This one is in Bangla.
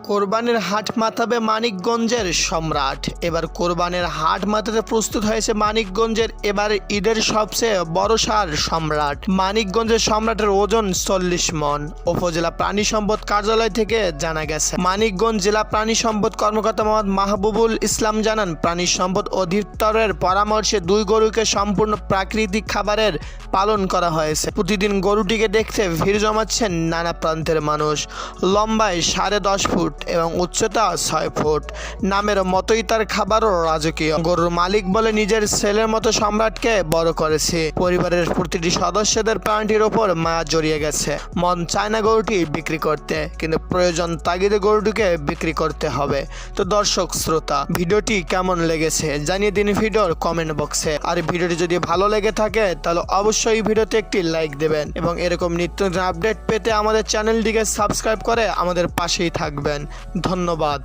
কোরবানির হাট মাতাবে মানিকগঞ্জের সম্রাট। এবার কোরবানির হাট মাতাতে প্রস্তুত হয়েছে মানিকগঞ্জের এবার ঈদের সবচেয়ে বড় ষাঁড় সম্রাট। মানিকগঞ্জের সম্রাটের ওজন 40 মণ। উপজেলা প্রাণী সম্পদ কার্যালয় থেকে জানা গেছে। মানিকগঞ্জ জেলা প্রাণী সম্পদ কর্মকর্তা মোহাম্মদ মাহবুবুল ইসলাম জানান, প্রাণী সম্পদ অধিদপ্তরের পরামর্শে 2 গরুকে সম্পূর্ণ প্রাকৃতিক খাবারের পালন করা হয়েছে। প্রতিদিন গরুটিকে দেখতে ভিড় জমাচ্ছেন নানা প্রান্তের মানুষ। লম্বায় 10.5 ফুট এবং উচ্চতা 6 ফুট। নামের মতোই তার খাবারও রাজকীয়। গরুর মালিক বলে, নিজের ছেলের মতো সম্রাটকে বড় করেছি। পরিবারের প্রতিটি সদস্যদের প্রাণীটির ওপর মায়া জড়িয়ে গেছে। মন চায় না গরুটি বিক্রি করতে, কিন্তু প্রয়োজন তাগিদে গরুটিকে বিক্রি করতে হবে। তো দর্শক শ্রোতা, ভিডিওটি কেমন লেগেছে জানিয়ে দিন ভিডিওর কমেন্ট বক্সে। আর ভিডিওটি যদি ভালো লেগে থাকে তাহলে অবশ্যই ভিডিওতে একটি লাইক দেবেন এবং এরকম নিত্য নতুন আপডেট পেতে আমাদের চ্যানেলটিকে সাবস্ক্রাইব করে আমাদের পাশেই থাকবেন। ধন্যবাদ।